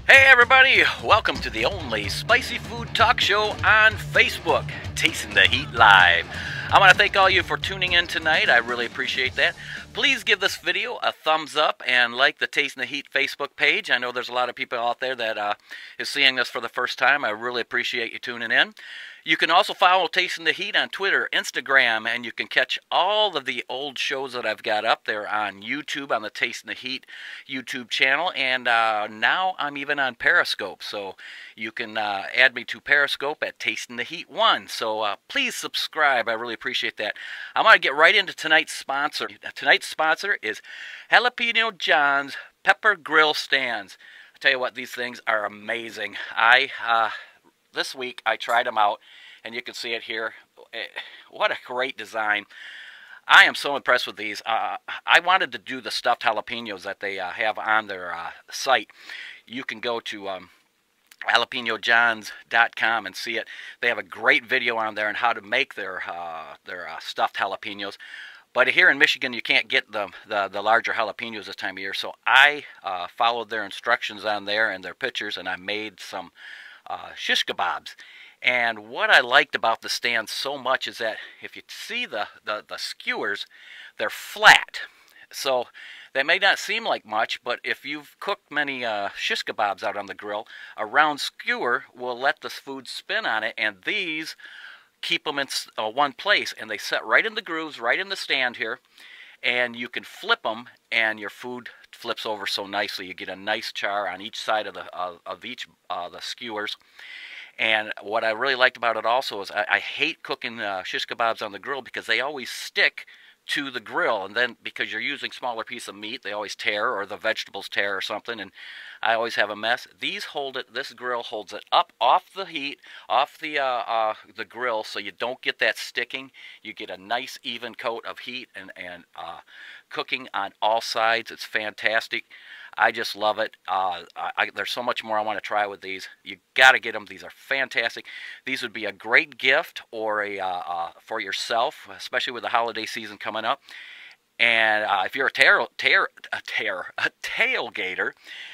Hey everybody, welcome to the only spicy food talk show on Facebook, Tasting the Heat Live. I want to thank all you for tuning in tonight. I really appreciate that. Please give this video a thumbs up and like the Tasting the Heat Facebook page. I know there's a lot of people out there that is seeing this for the first time. I really appreciate you tuning in. You can also follow Tasting the Heat on Twitter, Instagram, and you can catch all of the old shows that I've got up there on YouTube, on the Tasting the Heat YouTube channel, and now I'm even on Periscope, so you can add me to Periscope at Tasting the Heat 1. So please subscribe. I really appreciate that. I'm going to get right into tonight's sponsor. Tonight's sponsor is Jalapeno John's Pepper Grill Stands. I tell you what, these things are amazing. This week I tried them out, and you can see it here. What a great design. I am so impressed with these. I wanted to do the stuffed jalapenos that they have on their site. You can go to jalapenosjohns.com and see it. They have a great video on there on how to make their stuffed jalapenos. But here in Michigan, you can't get the larger jalapenos this time of year. So I followed their instructions on there and their pictures, and I made some shish kebabs. And what I liked about the stand so much is that if you see the skewers, they're flat. So they may not seem like much, but if you've cooked many shish kebabs out on the grill, a round skewer will let the food spin on it, and these keep them in one place, and they set right in the grooves, right in the stand here, and you can flip them, and your food flips over so nicely. You get a nice char on each side of the skewers. And what I really liked about it also is I hate cooking shish kebabs on the grill because they always stick to the grill, and then because you're using smaller piece of meat, they always tear, or the vegetables tear or something, and I always have a mess. These hold it. This grill holds it up off the heat, off the grill, so you don't get that sticking. You get a nice even coat of heat and cooking on all sides. It's fantastic. I just love it. There's so much more I want to try with these. You got to get them. These are fantastic. These would be a great gift or for yourself, especially with the holiday season coming up. And if you're a tailgater,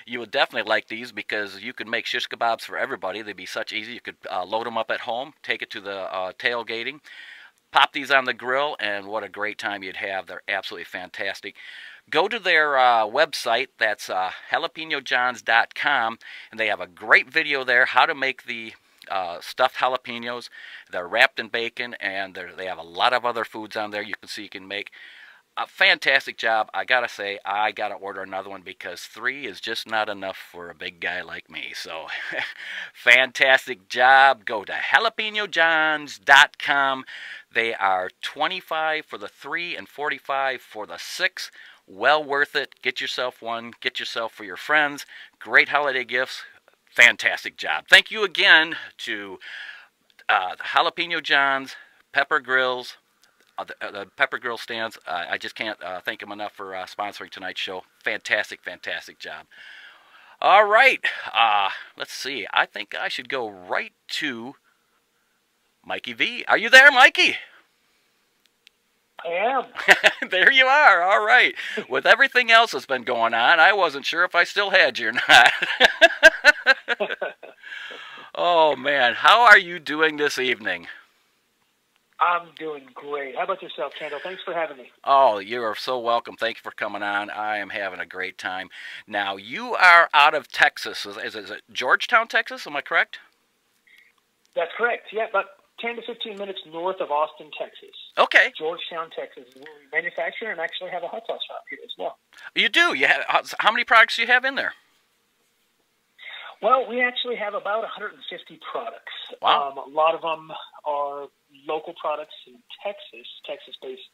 you would definitely like these because you could make shish kebabs for everybody. They'd be such easy. You could load them up at home, take it to the tailgating, pop these on the grill, and what a great time you'd have. They're absolutely fantastic. Go to their website, that's jalapenosjohns.com, and they have a great video there, how to make the stuffed jalapenos. They're wrapped in bacon, and they have a lot of other foods on there you can see you can make. A fantastic job. I gotta say, I gotta order another one because 3 is just not enough for a big guy like me. So, fantastic job. Go to jalapenosjohns.com. They are $25 for the 3 and $45 for the 6. Well worth it. Get yourself one. Get yourself for your friends. Great holiday gifts. Fantastic job. Thank you again to Jalapeno John's, Pepper Grills, the Pepper Grill Stands. I just can't thank them enough for sponsoring tonight's show. Fantastic, fantastic job. All right. Let's see. I think I should go right to Mikey V. Are you there, Mikey? I am. There you are. All right. With everything else that's been going on, I wasn't sure if I still had you or not. Oh, man. How are you doing this evening? I'm doing great. How about yourself, Kendall? Thanks for having me. Oh, you are so welcome. Thank you for coming on. I am having a great time. Now, you are out of Texas. Is it Georgetown, Texas? Am I correct? That's correct. Yeah, about 10 to 15 minutes north of Austin, Texas. Okay. Georgetown, Texas, where we manufacture and actually have a hot sauce shop here as well. You do? You have, how many products do you have in there? Well, we actually have about 150 products. Wow. A lot of them are local products in Texas-based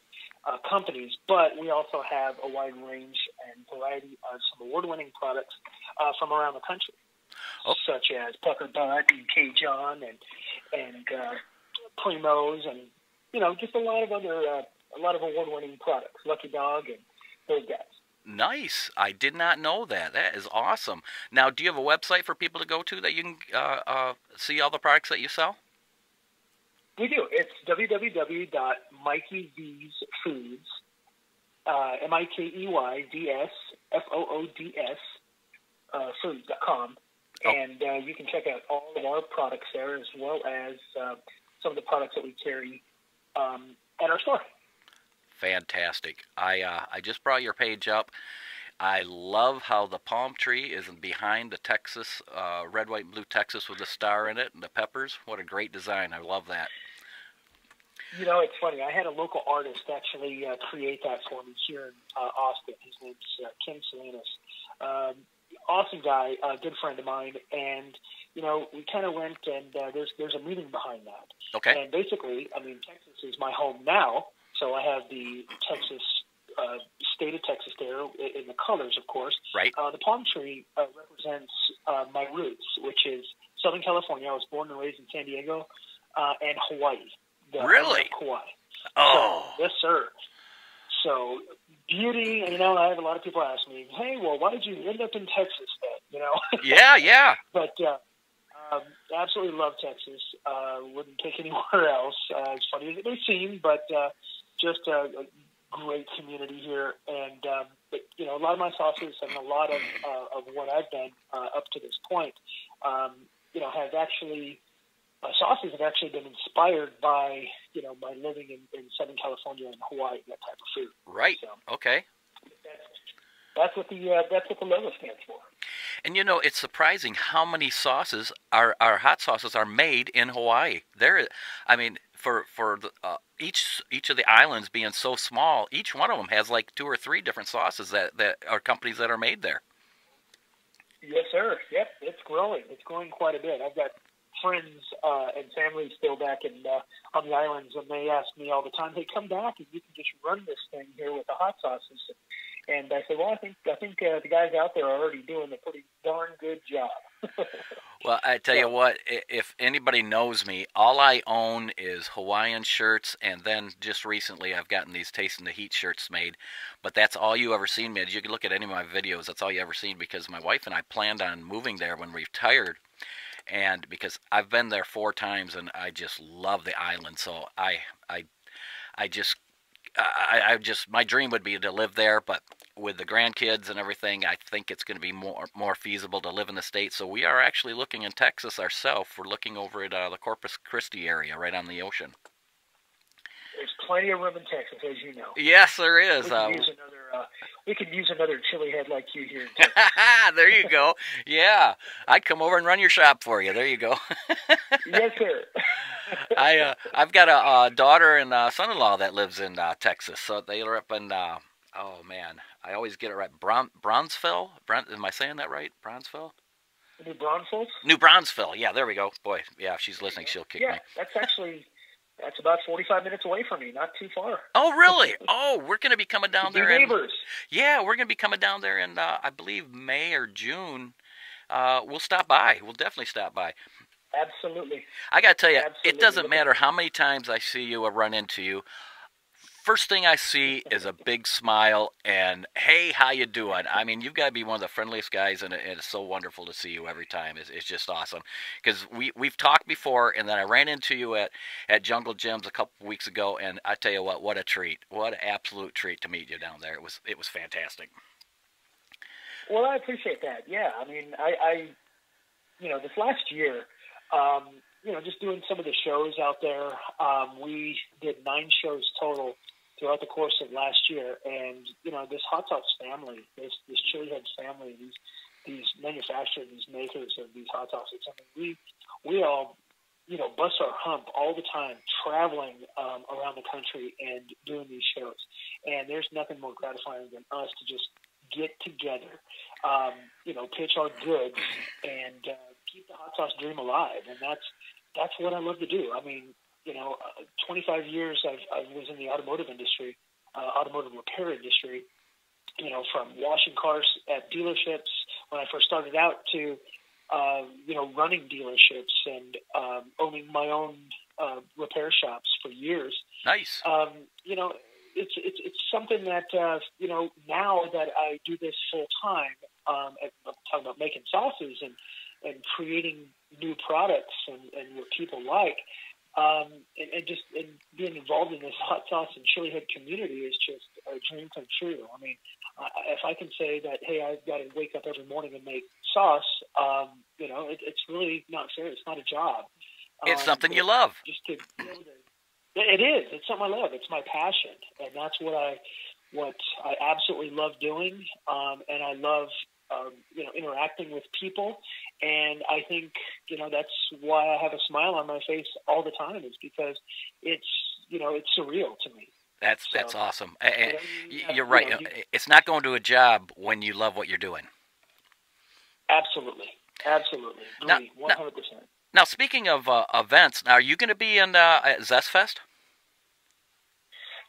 companies, but we also have a wide range and variety of some award-winning products from around the country, such as Pucker Butt and Cajun and Primos, and just a lot of award-winning products. Lucky Dog and those guys. Nice. I did not know that. That is awesome. Now, do you have a website for people to go to that you can see all the products that you sell? We do. It's www.mikeyvsfoods, MIKEYDSFOODS, foods.com. Oh, And you can check out all of our products there, as well as some of the products that we carry at our store. fantastic. I just brought your page up. I love how the palm tree is behind the Texas, red, white, and blue Texas with the star in it and the peppers. What a great design. I love that. You know, it's funny. I had a local artist actually create that for me here in Austin. His name's Kim Salinas. Awesome guy, a good friend of mine. And, you know, we kind of went and there's a meaning behind that. Okay. And basically, I mean, Texas is my home now. So I have the Texas, state of Texas there in the colors, of course. Right. The palm tree represents my roots, which is Southern California. I was born and raised in San Diego and Hawaii. Really? Kauai. Oh. So, yes, sir. So beauty, you know, I have a lot of people ask me, hey, well, why did you end up in Texas then? You know? Yeah, yeah. But absolutely love Texas. Wouldn't pick anywhere else. As funny as it may seem, but just a great community here. And, but, you know, a lot of my sauces and a lot of what I've done up to this point, you know, have actually, sauces have actually been inspired by, you know, my living in Southern California and Hawaii, that type of food. Right. So, Okay. that's what the logo stands for. And you know, it's surprising how many sauces our hot sauces are made in Hawaii. I mean, for the, each of the islands being so small, each one of them has like 2 or 3 different sauces that are companies that are made there. Yes, sir. Yep, it's growing. It's growing quite a bit. I've got friends and family still back in on the islands, and they ask me all the time, "Hey, come back and you can just run this thing here with the hot sauces." And I say, "Well, I think the guys out there are already doing a pretty darn good job." Well, I tell you what, if anybody knows me, all I own is Hawaiian shirts, and then just recently I've gotten these Tasting the Heat shirts made. But that's all you ever seen me. As you can look at any of my videos, that's all you ever seen, because my wife and I planned on moving there when we retired. And because I've been there 4 times, and I just love the island, so I just my dream would be to live there, but with the grandkids and everything, I think it's going to be more feasible to live in the States. So we are actually looking in Texas ourselves. We're looking over at the Corpus Christi area, right on the ocean. There's plenty of room in Texas, as you know. Yes, there is. We could use another chili head like you here in Texas. There you go. Yeah, I'd come over and run your shop for you. There you go. Yes, sir. I've got a daughter and son-in-law that lives in Texas, so they are up in oh man, I always get it right. Bronzeville. Am I saying that right? Bronzeville. New Braunfels? New Braunfels. Yeah, there we go. Boy, yeah, if she's listening, she'll kick me. Yeah, that's about 45 minutes away from me, not too far. Oh, really? Oh, we're going to be coming down there. Neighbors. Yeah, we're going to be coming down there in, I believe, May or June. We'll stop by. We'll definitely stop by. Absolutely. I got to tell you, Absolutely. It doesn't matter how many times I see you or run into you. First thing I see is a big smile and, hey, how you doing? I mean, you've got to be one of the friendliest guys, and it's so wonderful to see you every time. It's just awesome. Because we've talked before, and then I ran into you at Jungle Gyms a couple weeks ago, and I tell you what a treat. What an absolute treat to meet you down there. It was fantastic. Well, I appreciate that. Yeah, I mean, I you know, this last year, you know, just doing some of the shows out there, we did 9 shows total throughout the course of last year. And, you know, this hot sauce family, this Chili Heads family, these manufacturers, these makers of these hot sauces, I mean, we all, you know, bust our hump all the time, traveling around the country and doing these shows. And there's nothing more gratifying than us to just get together, you know, pitch our goods and keep the hot sauce dream alive. And that's what I love to do. I mean, you know, 25 years I was in the automotive industry, automotive repair industry, you know, from washing cars at dealerships when I first started out to, you know, running dealerships and owning my own repair shops for years. Nice. You know, it's something that, you know, now that I do this full time, I'm talking about making sauces and creating new products and what people like, And just being involved in this hot sauce and chili head community is just a dream come true. I mean, if I can say that, hey, I've got to wake up every morning and make sauce, it's really not fair. It's not a job. It's something you love. Just to be able to, it is. It's something I love. It's my passion, and that's what I absolutely love doing. And I love interacting with people. And I think, that's why I have a smile on my face all the time, is because it's surreal to me. That's awesome. And you're right. It's not going to a job when you love what you're doing. Absolutely. Absolutely. Agree, 100%. Now, speaking of events, now, are you going to be in Zest Fest?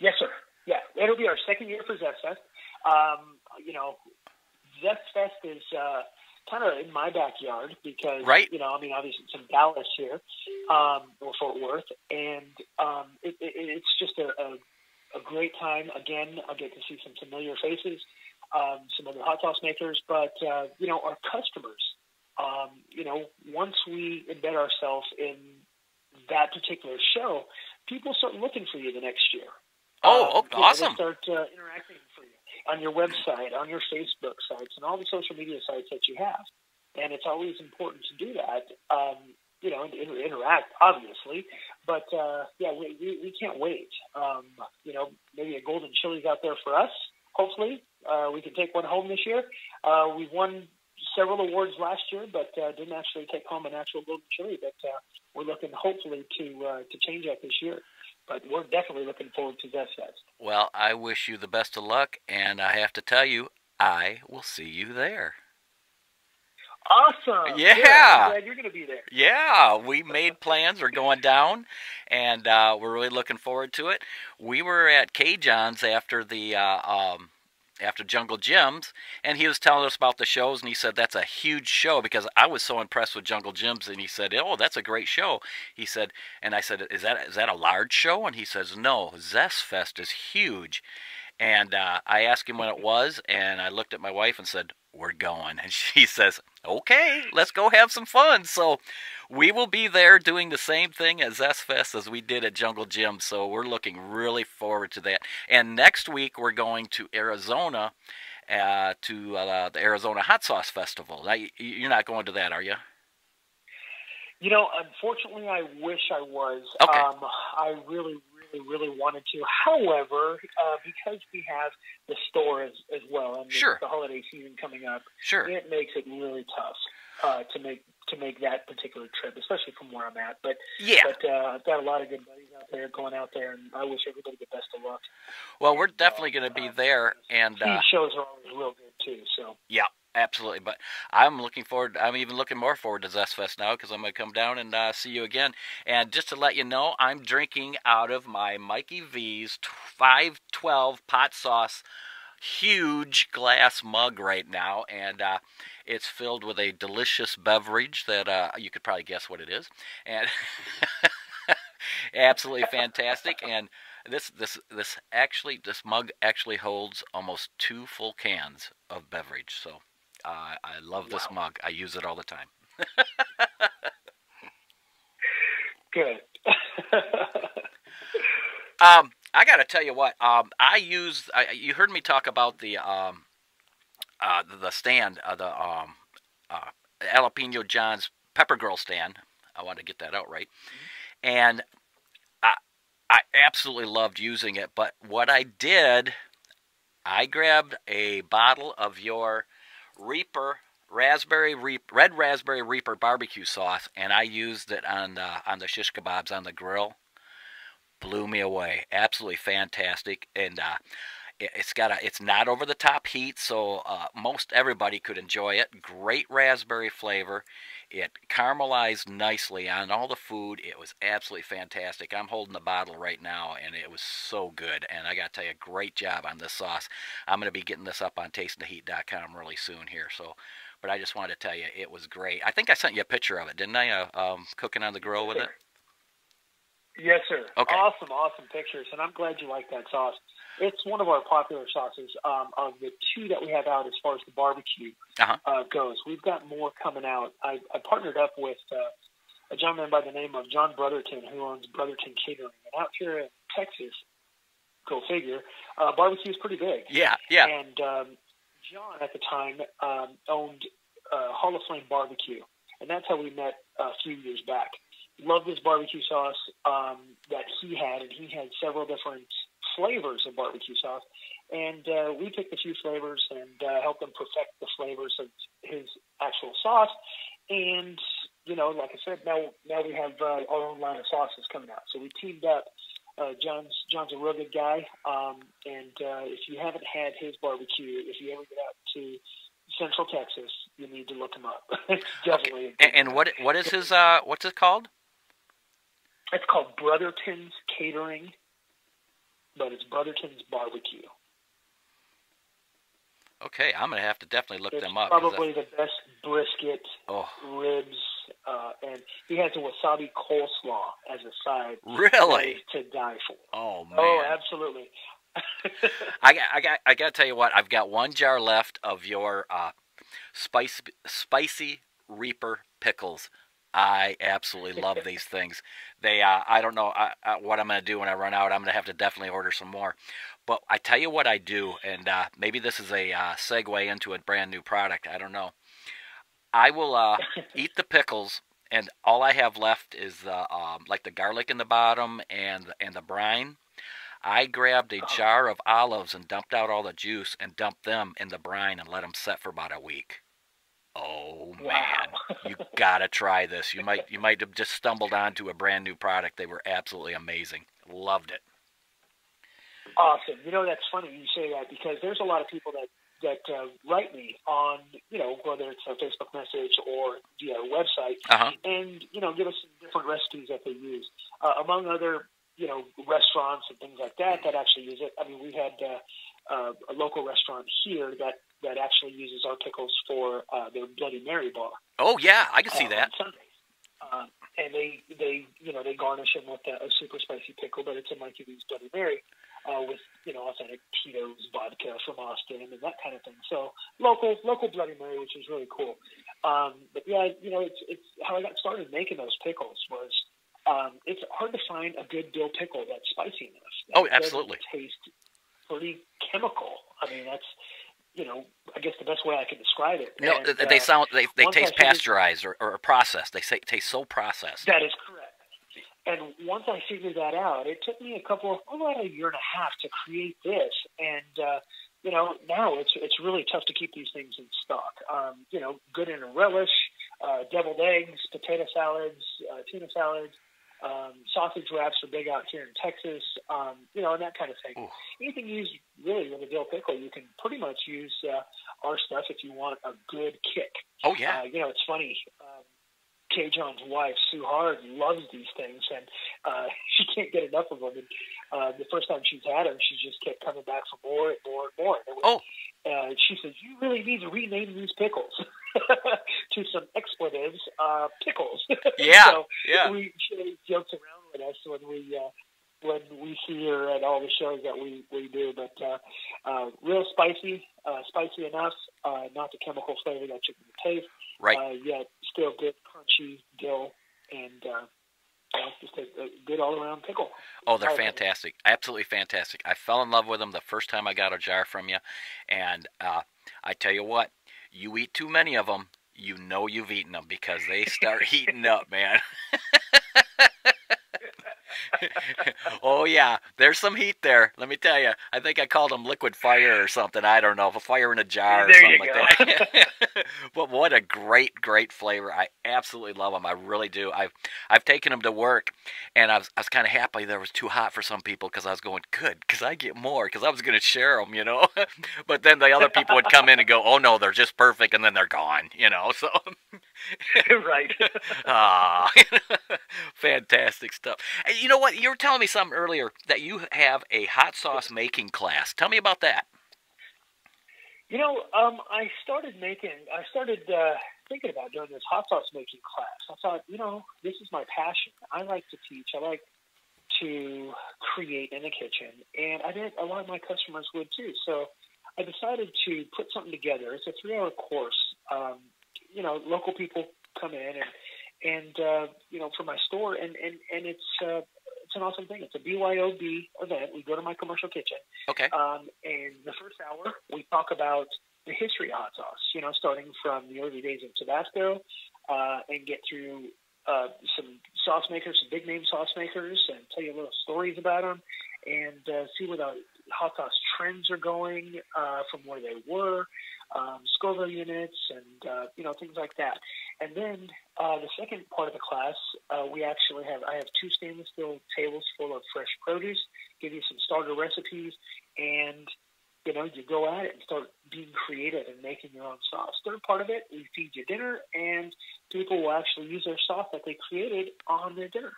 Yes, sir. Yeah, it'll be our second year for Zest Fest. Zest Fest is kind of in my backyard because, right. Obviously it's in Dallas here, or Fort Worth, and it's just a great time. Again, I get to see some familiar faces, some other hot sauce makers, but, our customers, once we embed ourselves in that particular show, people start looking for you the next year. Awesome. They start interacting for you on your website, on your Facebook sites, and all the social media sites that you have. And it's always important to do that, and interact, obviously. But, we can't wait. Maybe a golden chili's out there for us, hopefully. We can take one home this year. We won several awards last year, but didn't actually take home an actual golden chili. But we're looking, hopefully, to change that this year. But we're definitely looking forward to Zest Fest. Well, I wish you the best of luck, and I have to tell you, I will see you there. Awesome. Yeah. I'm glad you're going to be there. Yeah, we made plans. We're going down, and we're really looking forward to it. We were at K. John's after the after Jungle Jim's, and he was telling us about the shows, and he said that's a huge show, because I was so impressed with Jungle Jim's, and he said, oh, that's a great show. He said, and I said, is that a large show? And he says, no, Zest Fest is huge. And I asked him when it was, and I looked at my wife and said, we're going. And she says, okay, let's go have some fun. So we will be there doing the same thing at Zest Fest as we did at Jungle Jim. So we're looking really forward to that. And next week we're going to Arizona to the Arizona Hot Sauce Festival. Now, you're not going to that, are you? Unfortunately, I wish I was. Okay. I really wanted to. However, because we have the store as well, and sure. the holiday season coming up, sure. It makes it really tough to make that particular trip, especially from where I'm at. But yeah, I've got a lot of good buddies out there going out there, and I wish everybody the best of luck. Well, we're definitely going to be there, and these shows are always real good too. So yeah. Absolutely, but I'm even looking more forward to Zest Fest now, because I'm going to come down and see you again. And just to let you know, I'm drinking out of my Mikey V's 512 pot sauce huge glass mug right now, and it's filled with a delicious beverage that you could probably guess what it is, and absolutely fantastic. And this mug actually holds almost 2 full cans of beverage, so. I love this mug. I use it all the time. Good. I got to tell you what. You heard me talk about the stand, the Jalapeno John's Pepper Girl stand. I want to get that out right. Mm-hmm. And I absolutely loved using it. But what I did, I grabbed a bottle of your red raspberry Reaper barbecue sauce, and I used it on the shish kebabs on the grill. Blew me away. Absolutely fantastic. And it's not over the top heat, so most everybody could enjoy it. Great raspberry flavor. It caramelized nicely on all the food. It was absolutely fantastic. I'm holding the bottle right now, and it was so good. And I got to tell you, great job on this sauce. I'm going to be getting this up on tastingtheheat.com really soon here. So, but I just wanted to tell you, it was great. I think I sent you a picture of it, didn't I? Cooking on the grill with it. Yes, sir. Okay. Awesome pictures, and I'm glad you like that sauce. It's one of our popular sauces. Of the 2 that we have out as far as the barbecue goes, we've got more coming out. I partnered up with a gentleman by the name of John Brotherton, who owns Brotherton Catering. And out here in Texas, go figure, barbecue is pretty big. Yeah, yeah. And John at the time owned Hall of Flame Barbecue, and that's how we met a few years back. Loved his barbecue sauce that he had, and he had several different flavors of barbecue sauce. And we picked a few flavors and helped him perfect the flavors of his actual sauce. And, you know, like I said, now we have our own line of sauces coming out. So we teamed up. John's a real good guy. And if you haven't had his barbecue, if you ever get out to Central Texas, you need to look him up. Definitely. Okay. And what is his, what's it called? It's called Brotherton's Catering, but it's Brotherton's Barbecue. Okay, I'm going to have to definitely look them up. Probably the best brisket, ribs, and he has a wasabi coleslaw as a side. Really? To die for. Oh, man. Oh, absolutely. I got to tell you what, I've got one jar left of your spicy Reaper pickles. I absolutely love these things. They, I don't know what I'm going to do when I run out. I'm going to have to definitely order some more. But I tell you what I do, and maybe this is a segue into a brand new product. I don't know. I will eat the pickles, and all I have left is like the garlic in the bottom and the brine. I grabbed a jar of olives and dumped out all the juice and dumped them in the brine and let them set for about a week. Oh man, wow. You gotta try this. You might have just stumbled onto a brand new product. They were absolutely amazing. Loved it. Awesome. You know, that's funny you say that, because there's a lot of people that write me on, you know, whether it's a Facebook message or via website, and, you know, give us some different recipes that they use. Among other, you know, restaurants and things like that actually use it. I mean, we had a local restaurant here that actually uses our pickles for their Bloody Mary bar. Oh yeah, I can see that. On Sundays. And they you know, they garnish them with a super spicy pickle, but it's a Mikey V's Bloody Mary with, you know, authentic Tito's vodka from Austin and that kind of thing. So local Bloody Mary, which is really cool. But yeah, you know, it's how I got started making those pickles was it's hard to find a good dill pickle that's spicy enough. Oh, absolutely. Taste pretty chemical. I mean, that's, you know, I guess the best way I can describe it. No, and, they taste pasteurized or processed. They taste so processed. That is correct. And once I figured that out, it took me about a year and a half to create this. And you know, now it's really tough to keep these things in stock. You know, good in a relish, deviled eggs, potato salads, tuna salads. Sausage wraps are big out here in Texas, you know, and that kind of thing. Ooh. Anything used really with a dill pickle, you can pretty much use our stuff if you want a good kick. Oh, yeah. You know, it's funny. Kay John's wife, Sue Hard, loves these things, and she can't get enough of them. And the first time she's had them, she just kept coming back for more and more and more. She says, you really need to rename these pickles to some expletives, pickles. Yeah, so yeah. She jokes around with us when we see her at all the shows that we do. But real spicy enough, not the chemical flavor that you can taste. Right. Yet still good, crunchy dill, and just a good all-around pickle. Oh, they're fantastic. Absolutely fantastic. I fell in love with them the first time I got a jar from you. And I tell you what, you eat too many of them, you know you've eaten them, because they start heating up, man. Oh, yeah. There's some heat there. Let me tell you. I think I called them liquid fire or something. I don't know. A fire in a jar or something like that. But what a great, great flavor. I absolutely love them. I really do. I've taken them to work, and I was kind of happy that it was too hot for some people, because I was going, good, because I get more, because I was going to share them, you know. But then the other people would come in and go, oh, no, they're just perfect, and then they're gone, you know. So right. Fantastic stuff. And you know what? You were telling me something earlier that you have a hot sauce making class. Tell me about that. You know, I started thinking about doing this hot sauce making class. I thought, you know, this is my passion. I like to teach. I like to create in the kitchen, and I think a lot of my customers would too. So I decided to put something together. It's a 3-hour course. You know, local people come in and for my store, and it's an awesome thing. It's a BYOB event. We go to my commercial kitchen, Okay. and the first hour we talk about the history of hot sauce. Starting from the early days of Tabasco, and get through some sauce makers, some big name sauce makers, and tell you little stories about them, and see where the hot sauce trends are going from where they were, Scoville units, and things like that. And then the second part of the class, I have 2 stainless steel tables full of fresh produce, give you some starter recipes, and you go at it and start being creative and making your own sauce. Third part of it, we feed you dinner, and people will actually use their sauce that they created on their dinner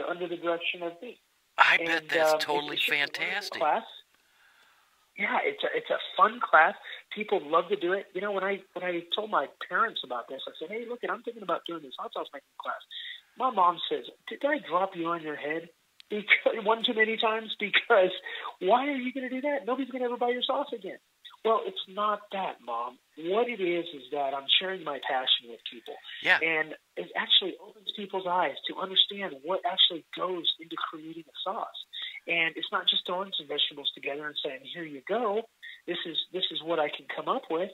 under the direction of me. I bet that's totally fantastic. Class. Yeah, it's a fun class. People love to do it. When I told my parents about this, I said, "Hey, look, I'm thinking about doing this hot sauce making class." My mom says, "Did I drop you on your head one too many times? Because why are you going to do that? Nobody's going to ever buy your sauce again." Well, it's not that, Mom. What it is that I'm sharing my passion with people. Yeah. And it actually opens people's eyes to understand what actually goes into creating a sauce. And it's not just throwing some vegetables together and saying, "Here you go. This is what I can come up with."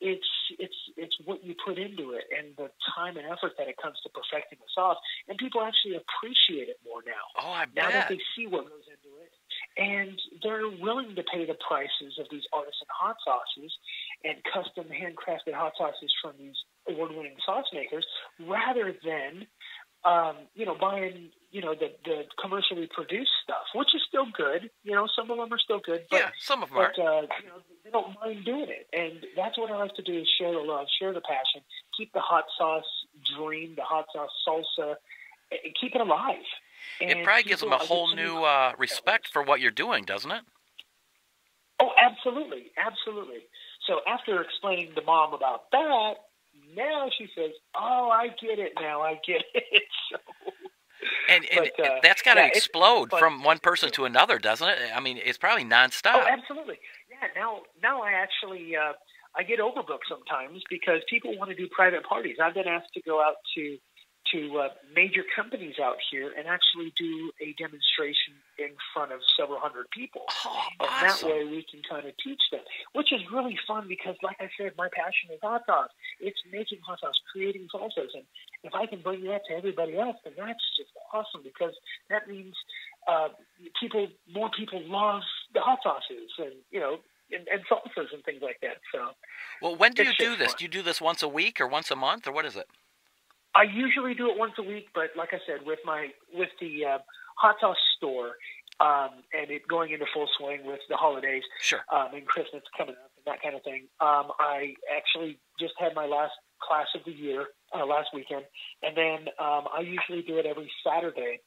It's what you put into it and the time and effort that it comes to perfecting the sauce. And people actually appreciate it more now. Oh, I bet. Now that they see what goes into it. And they're willing to pay the prices of these artisan hot sauces and custom handcrafted hot sauces from these award-winning sauce makers rather than, buying, the commercially produced stuff, which is still good. Some of them are still good. But, yeah, some of them are. They don't mind doing it. And that's what I like to do is share the love, share the passion, keep the hot sauce dream, the hot sauce salsa, and keep it alive. It probably gives them a whole new respect for what you're doing, doesn't it? Oh, absolutely. Absolutely. So after explaining to Mom about that, now she says, "Oh, I get it now. I get it." So, and that's got to explode from one person to another, doesn't it? I mean, it's probably nonstop. Oh, absolutely. Yeah, now I actually I get overbooked sometimes because people want to do private parties. I've been asked to go out to major companies out here and actually do a demonstration in front of several hundred people. Oh, and awesome. that way we can kind of teach them, which is really fun because, like I said, my passion is hot sauce. It's making hot sauce, creating salsas. And if I can bring that to everybody else, then that's just awesome because that means more people love the hot sauces and salsas and things like that. So, well, when do you do this? Fun. Do you do this once a week or once a month or what is it? I usually do it once a week, but like I said, with the hot sauce store and it going into full swing with the holidays, sure, and Christmas coming up and that kind of thing, I actually just had my last class of the year last weekend, and then I usually do it every Saturday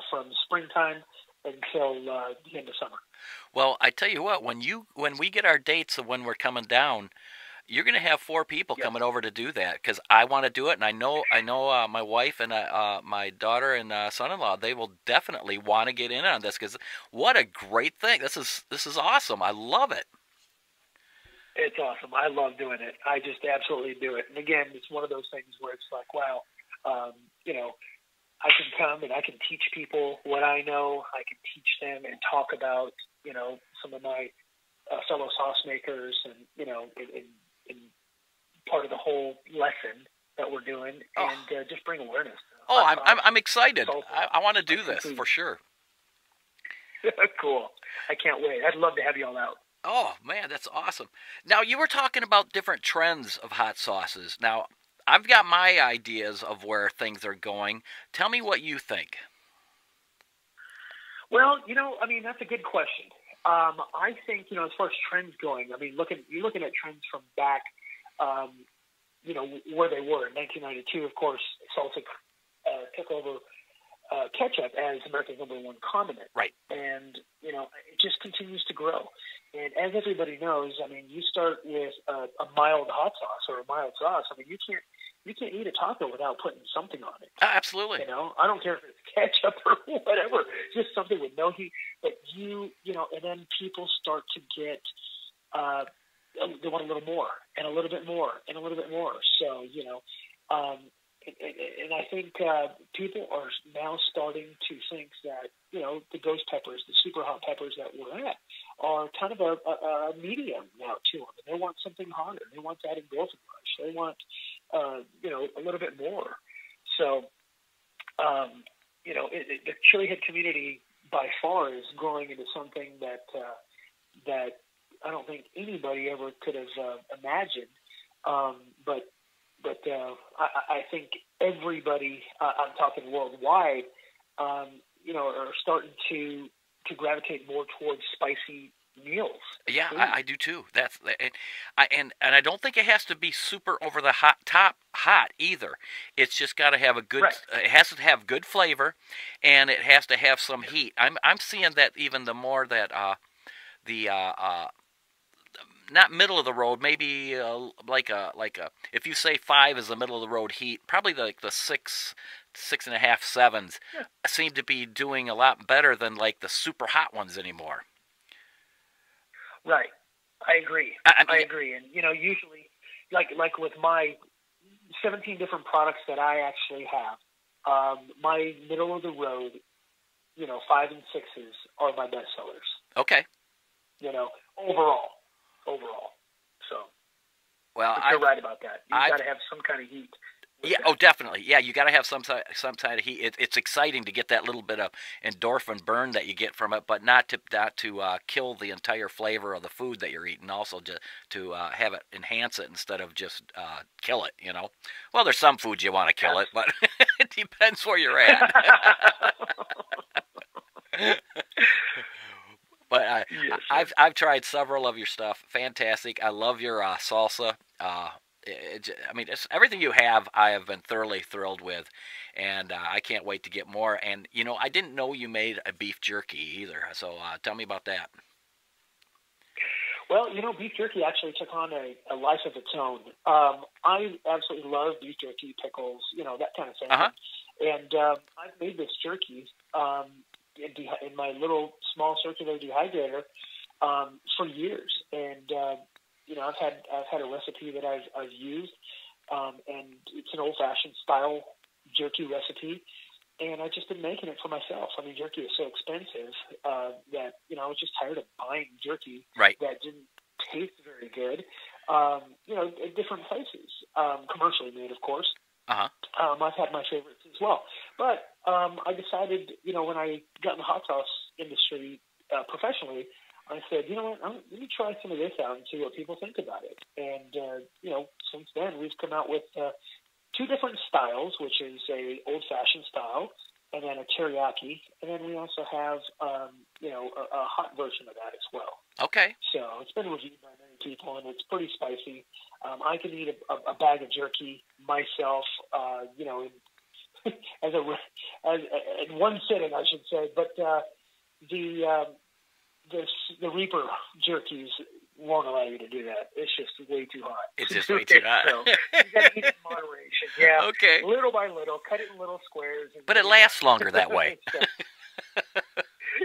from springtime until the end of summer. Well, I tell you what, when we get our dates of when we're coming down, you're going to have 4 people coming over to do that because I want to do it, and I know my wife and my daughter and son-in-law, they will definitely want to get in on this because what a great thing! This is awesome. I love it. It's awesome. I love doing it. I just absolutely do it. And again, it's one of those things where it's like, wow, I can come and I can teach people what I know. I can teach them and talk about some of my fellow sauce makers and in part of the whole lesson that we're doing, and just bring awareness. Oh, I'm excited. I want to do this for sure. Cool. I can't wait. I'd love to have you all out. Oh man, that's awesome. Now you were talking about different trends of hot sauces. Now I've got my ideas of where things are going. Tell me what you think. Well, that's a good question. I think, as far as trends going, you're looking at trends from back, where they were in 1992. Of course, salsa took over ketchup as America's #1 condiment, right? And it just continues to grow. And as everybody knows, you start with a mild hot sauce or a mild sauce. You can't eat a taco without putting something on it. Absolutely. I don't care if it's ketchup or whatever, just something with no heat. But and then people start to get, they want a little more and a little bit more and a little bit more. So, and I think people are now starting to think that, you know, the ghost peppers, the super hot peppers that we're at, are kind of a medium now to them. And they want something hotter. They want that endorphin rush. They want, you know, a little bit more. So, you know, the chili head community by far is growing into something that that I don't think anybody ever could have imagined. But I think everybody, I'm talking worldwide, you know, are starting to gravitate more towards spicy meals. Yeah, I do too. That's and I don't think it has to be super over the top hot either. It's just got to have a good. Right. It has to have good flavor, and it has to have some heat. I'm seeing that even the more that the not middle of the road, maybe like a if you say 5 is the middle of the road heat, probably like the 6.5, 7s seem to be doing a lot better than like the super hot ones anymore. Right, I agree. I agree, and you know, usually, like with my 17 different products that I actually have, my middle of the road, you know, 5 and 6s are my best sellers. Okay. You know, overall. So, well, you're right about that. You've got to have some kind of heat. Yeah. Oh, definitely. Yeah, you got to have some kind of heat. It's exciting to get that little bit of endorphin burn that you get from it, but not to kill the entire flavor of the food that you're eating. Also, to have it enhance it instead of just kill it. You know. Well, there's some foods you want to kill it, but it depends where you're at. But yes, I've tried several of your stuff. Fantastic. I love your salsa. I mean, everything you have, I have been thoroughly thrilled with, and I can't wait to get more. And you know, I didn't know you made a beef jerky either. So tell me about that. Well, you know, beef jerky actually took on a life of its own. I absolutely love beef jerky, pickles, you know, that kind of thing. Uh-huh. And I've made this jerky in my little small circular dehydrator for years, and you know, I've had a recipe that I've used, and it's an old-fashioned style jerky recipe, and I've just been making it for myself. I mean, jerky is so expensive that, you know, I was just tired of buying jerky that didn't taste very good. You know, at different places, commercially made, of course. Uh-huh. I've had my favorites as well. But I decided, you know, when I got in the hot sauce industry professionally, I said, you know what, let me try some of this out and see what people think about it. And, you know, since then we've come out with 2 different styles, which is a old-fashioned style and then a teriyaki. And then we also have, you know, a hot version of that as well. Okay. So it's been reviewed by many people, and it's pretty spicy. I can eat a bag of jerky myself, you know, in one sitting, I should say. But the Reaper jerkies won't allow you to do that. It's just way too hot. It's just way too hot. So you got to eat it in moderation. Yeah. Okay. Little by little, cut it in little squares. But it lasts longer that way.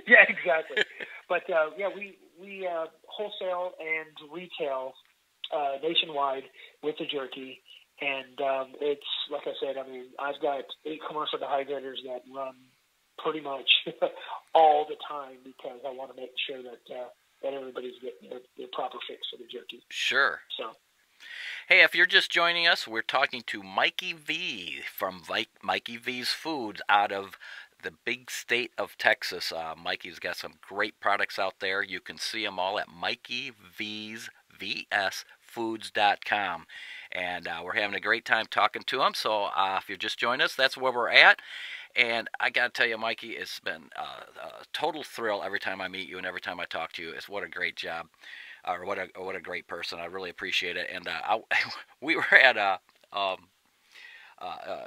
Yeah, exactly. But yeah, we wholesale and retail nationwide with the jerky, and it's like I said. I mean, I've got 8 commercial dehydrators that run pretty much all the time because I want to make sure that that everybody's getting their proper fix for the jerky. Sure. So. Hey, if you're just joining us, we're talking to Mikey V from Mikey V's Foods out of the big state of Texas. Mikey's got some great products out there. You can see them all at MikeyVsFoods.com. And we're having a great time talking to him. So if you're just joining us, that's where we're at. And I got to tell you, Mikey, it's been a total thrill every time I meet you and every time I talk to you. It's what a great job, or what a great person. I really appreciate it. And we were at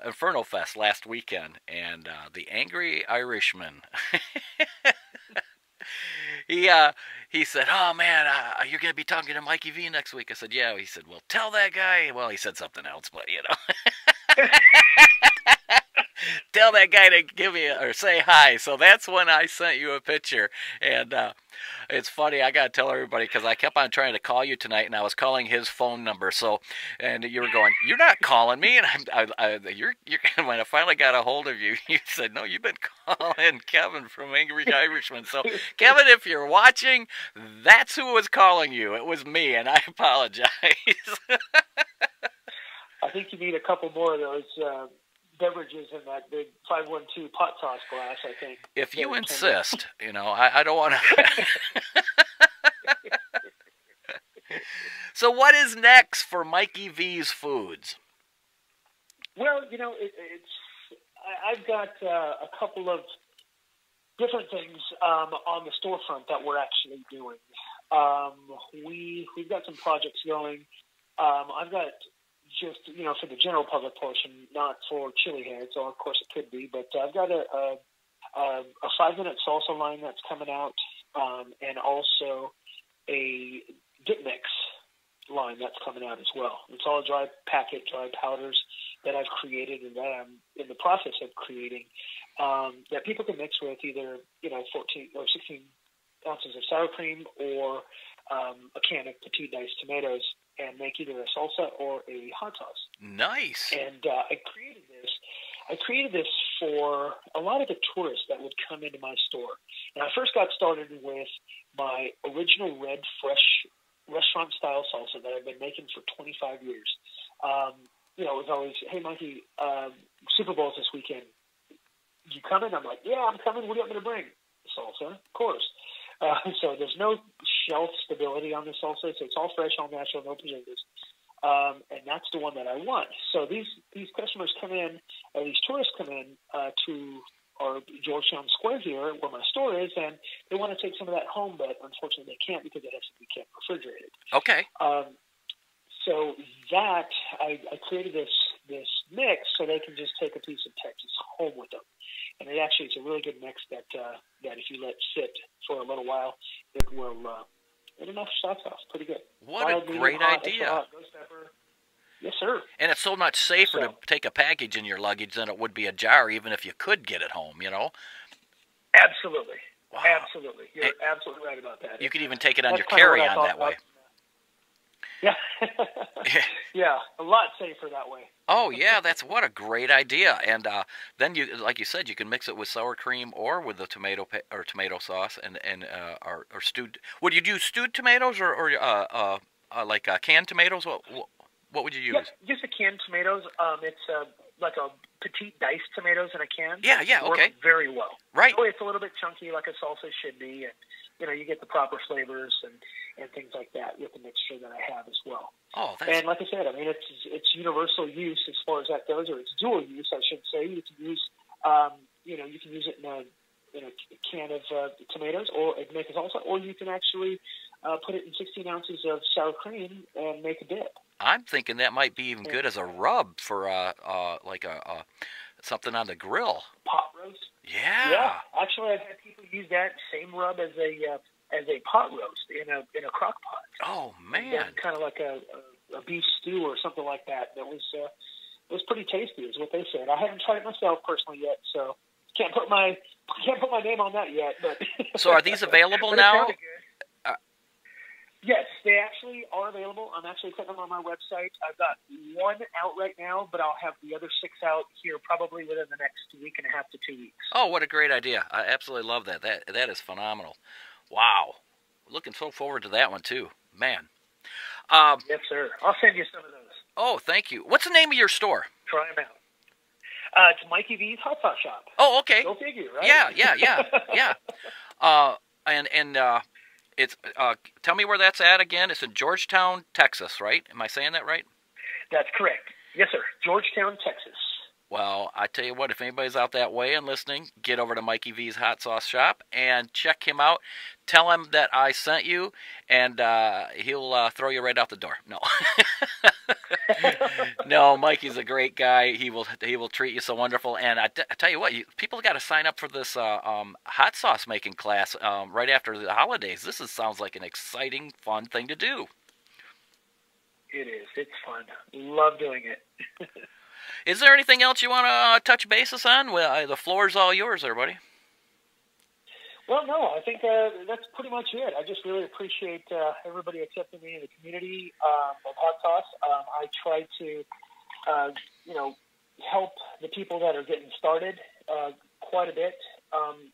Inferno Fest last weekend, and the Angry Irishman, he said, "Oh man, you're gonna be talking to Mikey V next week." I said, "Yeah." He said, "Well, tell that guy." Well, he said something else, but you know. Tell that guy to give me or say hi. So that's when I sent you a picture, and it's funny. I gotta tell everybody because I kept on trying to call you tonight, and I was calling his phone number. So, and you were going, "You're not calling me," and you're. When I finally got a hold of you, you said, "No, you've been calling Kevin from Angry Irishman." So, Kevin, if you're watching, that's who was calling you. It was me, and I apologize. I think you need a couple more of those beverages in that big 512 pot sauce glass, I think. If you insist, I don't want to. So what is next for Mikey V's Foods? Well, I've got a couple of different things on the storefront that we're actually doing. We've got some projects going. I've got just, for the general public portion, not for chili heads, or of course it could be, but I've got a 5-minute salsa line that's coming out, and also a dip mix line that's coming out as well. It's all dry powders that I've created and that I'm in the process of creating, that people can mix with either, 14 or 16 ounces of sour cream or a can of petite diced tomatoes, and make either a salsa or a hot sauce. Nice. And I created this for a lot of the tourists that would come into my store. And I first got started with my original red, fresh restaurant-style salsa that I've been making for 25 years. It was always, "Hey, Mikey, Super Bowl's this weekend. You coming?" I'm like, "Yeah, I'm coming. What do you want me to bring?" "Salsa, of course." So there's no shelf stability on the salsa, so it's all fresh, all natural, no preservatives. And that's the one that I want. So these customers come in, or these tourists come in to our Georgetown Square here, where my store is, and they want to take some of that home, but unfortunately they can't because it has to be kept refrigerated. Okay. So that I created this mix so they can just take a piece of Texas home with them. And it's a really good mix that if you let sit for a little while, it will it'll knock your socks off. Pretty good. What a great idea. Hot, ghost pepper. Yes, sir. And it's so much safer to take a package in your luggage than it would be a jar, even if you could get it home, Absolutely. Wow. Absolutely. You're absolutely right about that. You could even take it on your carry-on that way. Yeah. Yeah, a lot safer that way. Oh, yeah, what a great idea. And then, like you said, you can mix it with sour cream or with the tomato sauce and or stewed. Would you do stewed tomatoes or like canned tomatoes? What would you use? Yeah, just a canned tomatoes. It's like a petite diced tomatoes in a can. Yeah, okay. Work very well. Right. So it's a little bit chunky like a salsa should be, and you get the proper flavors and things like that with the mixture that I have as well. Oh, and like I said, it's universal use as far as that goes, or it's dual use, I should say. You can use, you can use it in a can of tomatoes, or make a salsa, or you can actually put it in 16 ounces of sour cream and make a dip. I'm thinking that might be even good as a rub for like something on the grill. Pot roast. Yeah. Yeah. Actually, I've had people use that same rub as a pot roast in a crock pot. Oh man. Kind of like a beef stew or something like that. That was pretty tasty, is what they said. I haven't tried it myself personally yet, so can't put my name on that yet. But so are these available now? Yes, they actually are available. I'm actually putting them on my website. I've got one out right now, but I'll have the other 6 out here probably within the next week and a half to 2 weeks. Oh, what a great idea. I absolutely love that. That is phenomenal. Wow. Looking so forward to that one, too. Man. Yes, sir. I'll send you some of those. Oh, thank you. What's the name of your store? Try them out. It's Mikey V's Hot Sauce Shop. Oh, okay. Go figure, right? Yeah. And it's tell me where that's at again. It's in Georgetown, Texas, right? Am I saying that right? That's correct. Yes, sir. Georgetown, Texas. Well, I tell you what, if anybody's out that way and listening, get over to Mikey V's Hot Sauce Shop and check him out. Tell him that I sent you, and he'll throw you right out the door. No. No, Mikey's a great guy. He will treat you so wonderful. And I tell you what, people got to sign up for this hot sauce making class right after the holidays. This sounds like an exciting, fun thing to do. It is. It's fun. Love doing it. Is there anything else you want to touch bases on? Well, the floor's all yours, everybody. Well, no, I think that's pretty much it. I just really appreciate everybody accepting me in the community of hot sauce. I try to, help the people that are getting started quite a bit.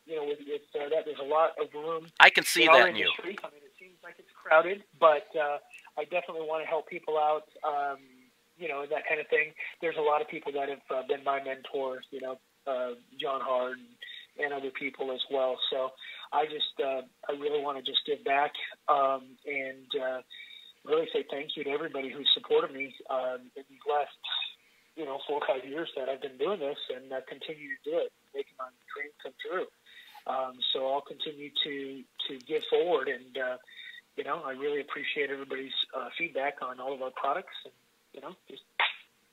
With that, there's a lot of room. I can see that in you. I mean, it seems like it's crowded, but I definitely want to help people out. That kind of thing. There's a lot of people that have been my mentors. John Hard and other people as well. So I really want to just give back and really say thank you to everybody who supported me in these last 4 or 5 years that I've been doing this, and continue to do it, making my dreams come true. So I'll continue to give forward, and I really appreciate everybody's feedback on all of our products, and just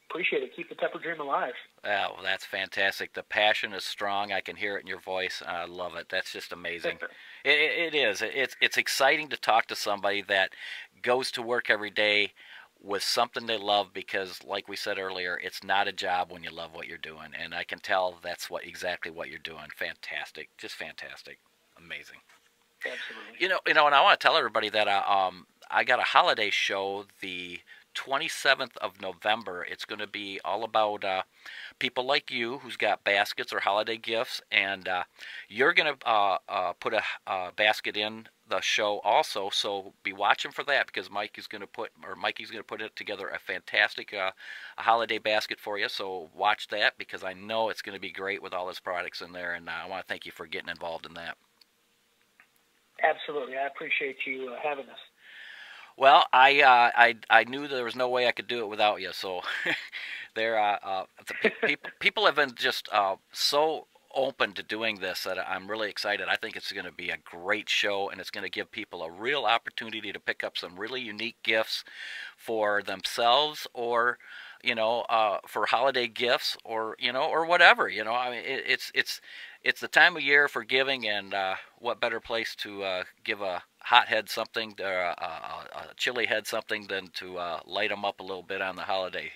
appreciate it. Keep the pepper dream alive. Well, that's fantastic. The passion is strong. I can hear it in your voice. I love it. That's just amazing. It is. It's exciting to talk to somebody that goes to work every day with something they love, because, like we said earlier, it's not a job when you love what you're doing, and I can tell that's exactly what you're doing. Fantastic. Just fantastic. Amazing. Absolutely. And I want to tell everybody that I got a holiday show the 27th of November. It's going to be all about people like you who's got baskets or holiday gifts, and you're going to put a basket in the show also. So be watching for that, because Mikey's going to put it together a fantastic a holiday basket for you. So watch that, because I know it's going to be great with all his products in there, and I want to thank you for getting involved in that. Absolutely, I appreciate you having us. Well, I knew there was no way I could do it without you. So, people have been just so open to doing this that I'm really excited. I think it's going to be a great show, and it's going to give people a real opportunity to pick up some really unique gifts for themselves, or for holiday gifts, or whatever. I mean, it's the time of year for giving, and what better place to give a hothead something, or a chili head something, than to light them up a little bit on the holiday,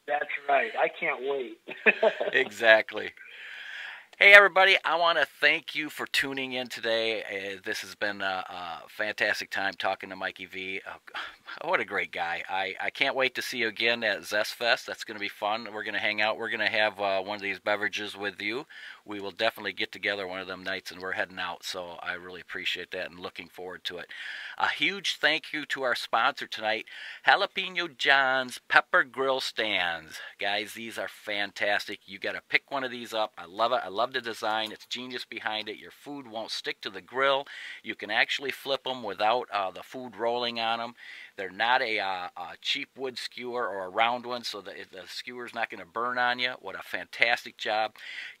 That's right. I can't wait. Exactly. Hey, everybody, I want to thank you for tuning in today. This has been a fantastic time talking to Mikey V. What a great guy. I can't wait to see you again at Zest Fest. That's going to be fun. We're going to hang out. We're going to have one of these beverages with you. We will definitely get together one of them nights, and we're heading out. So I really appreciate that and looking forward to it. A huge thank you to our sponsor tonight, Jalapeno John's Pepper Grill Stands. Guys, these are fantastic. You got to pick one of these up. I love it. I love the design. It's genius behind it. Your food won't stick to the grill. You can actually flip them without the food rolling on them. They're not a cheap wood skewer or a round one, so the skewer's not going to burn on you. What a fantastic job.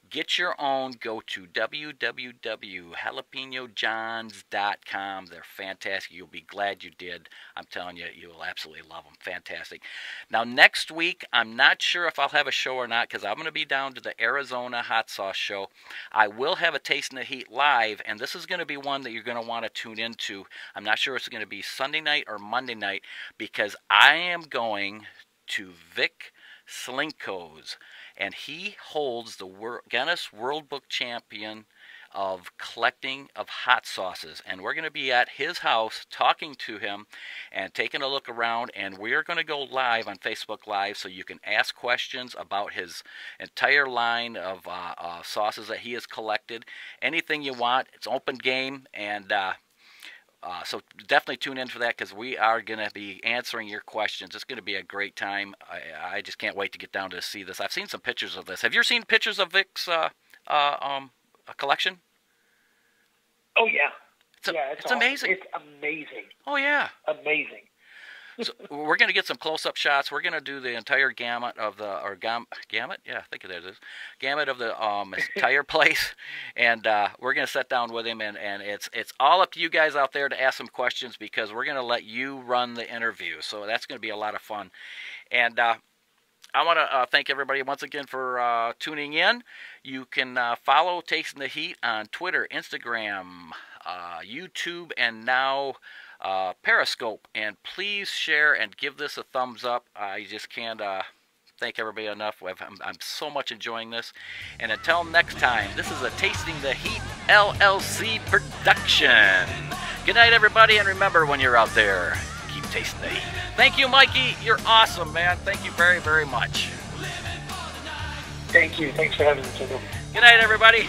Get your own. Go to www.jalapenojohns.com. They're fantastic. You'll be glad you did. I'm telling you, you will absolutely love them. Fantastic. Now, next week, I'm not sure if I'll have a show or not, because I'm going to be down to the Arizona Hot Sauce Show. I will have a Taste in the Heat live, and this is going to be one that you're going to want to tune into. I'm not sure if it's going to be Sunday night or Monday night, because I am going to Vic Slinko's, and he holds the Guinness World Book Champion of collecting of hot sauces, and we're going to be at his house talking to him and taking a look around, and we're going to go live on Facebook Live, so you can ask questions about his entire line of sauces that he has collected. Anything you want. It's open game, and so definitely tune in for that, because we are going to be answering your questions. It's going to be a great time. I just can't wait to get down to see this. I've seen some pictures of this. Have you seen pictures of Vic's collection? Oh, yeah. It's awesome. amazing. It's amazing. Oh, yeah. Amazing. So we're going to get some close-up shots. We're going to do the entire gamut of the, gamut? Yeah, I think it is. Gamut of the entire place. And we're going to sit down with him, and it's all up to you guys out there to ask some questions, because we're going to let you run the interview. So that's going to be a lot of fun. And I want to thank everybody once again for tuning in. You can follow Tasting the Heat on Twitter, Instagram, YouTube, and now Periscope, and please share and give this a thumbs up. I just can't thank everybody enough. I'm so much enjoying this. And until next time, this is a Tasting the Heat LLC production. Good night, everybody, and remember, when you're out there, keep tasting the heat. Thank you, Mikey. You're awesome, man. Thank you very, very much. Thank you. Thanks for having me, Kendall. Good night, everybody.